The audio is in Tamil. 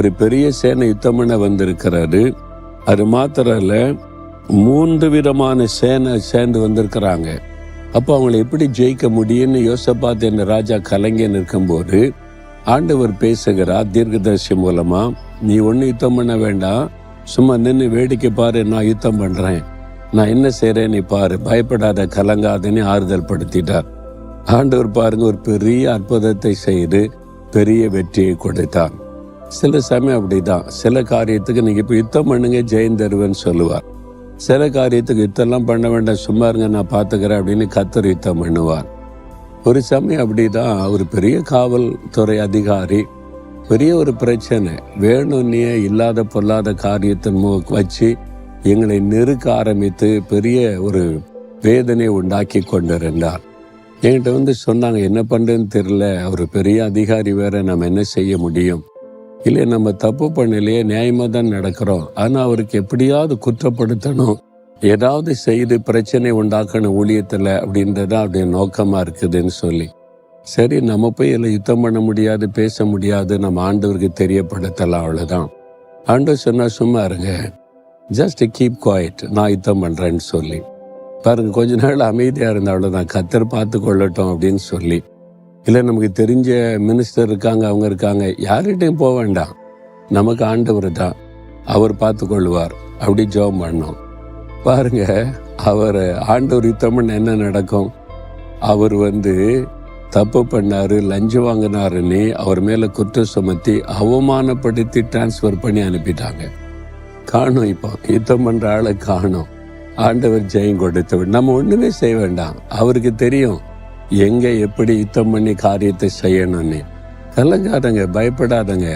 ஒரு பெரிய சேனை யுத்தம் பண்ண வந்திருக்கிறாரு. அது மாத்திரம் இல்ல, 3 விதமான சேனை சேர்ந்து வந்திருக்கிறாங்க. அப்போ அவங்களை எப்படி ஜெயிக்க முடியும்னு யோசபாத் என்ற ராஜா கலங்கி நிற்கும்போது ஆண்டவர் பேசுகிறார் தீர்க்கதரிசி மூலமா, நீ ஒன்றும் யுத்தம் பண்ண வேண்டாம், சும்மா நின்று வேடிக்கை பாரு, நான் யுத்தம் பண்றேன், நான் என்ன செய்றேன் நீ பாரு, பயப்படாத கலங்காதன்னு ஆறுதல் படுத்திட்டார். ஆண்டவர் பாருங்க, ஒரு பெரிய அற்புதத்தை செய்து பெரிய வெற்றியை கொடுத்தார். சில சமயம் அப்படிதான், சில காரியத்துக்கு நீங்க இப்ப யுத்தம் பண்ணுங்க ஜெயம் தருவேன்னு சொல்லுவார். சில காரியத்துக்கு யுத்தம்லாம் பண்ண வேண்டாம், சும்மா இருங்க நான் பார்த்துக்கிறேன் அப்படின்னு கர்த்தர் யுத்தம் பண்ணுவார். ஒரு சமயம் அப்படிதான், ஒரு பெரிய காவல்துறை அதிகாரி பெரிய ஒரு பிரச்சனை வேணும்னே இல்லாத பொல்லாத காரியத்தை வச்சு எங்களை நெருக்க ஆரம்பித்து பெரிய ஒரு வேதனை உண்டாக்கி கொண்டிருந்தார். என்கிட்ட சொன்னாங்க, என்ன பண்றதுன்னு தெரியல, அவர் பெரிய அதிகாரி வேற, நம்ம என்ன செய்ய முடியும், இல்லை நம்ம தப்பு பண்ணலையே, நியாயமா தான் நடக்கிறோம், ஆனா அவருக்கு எப்படியாவது குற்றப்படுத்தணும், ஏதாவது செய்து பிரச்சனை உண்டாக்கணும் ஊழியத்துல அப்படின்றதான் அவருடைய நோக்கமா இருக்குதுன்னு சொல்லி, சரி நம்ம போய் இதில் யுத்தம் பண்ண முடியாது, பேச முடியாது, நம்ம ஆண்டவருக்கு தெரியப்படுத்தலாம், அவ்வளவுதான். ஆண்டவர் சொன்னா சும்மா இருங்க, ஜஸ்ட் கீப் குவாய்ட், நான் யுத்தம் பண்றேன்னு சொல்லி பாருங்க. கொஞ்ச நாள் அமைதியா இருந்த அவ்வளவுதான், கர்த்தர் பார்த்து கொள்ளட்டும் அப்படின்னு சொல்லி. இல்லை நமக்கு தெரிஞ்ச மினிஸ்டர் இருக்காங்க, அவங்க இருக்காங்க, யார்கிட்டையும் போக வேண்டாம், நமக்கு ஆண்டவர் தான், அவர் பார்த்து கொள்வார் அப்படி ஜெபம் பண்ணோம். பாருங்க, அவர் ஆண்டவர் யுத்தம் பண்ண என்ன நடக்கும், அவர் தப்பு பண்ணாரு, லஞ்சம் வாங்கினாருன்னு அவர் மேல குற்றம் சுமத்தி அவமானப்படுத்தி டிரான்ஸ்பர் பண்ணி அனுப்பிட்டாங்க. காணும், இப்போ யுத்தம் பண்ற ஆளை காணும். ஆண்டவர் ஜெயம் கொடுத்தவர், நம்ம ஒண்ணுமே செய்ய வேண்டாம், அவருக்கு தெரியும் எங்க எப்படி யுத்தம் பண்ணி காரியத்தை செய்யணும்னு. கலங்காதங்க, பயப்படாதங்க.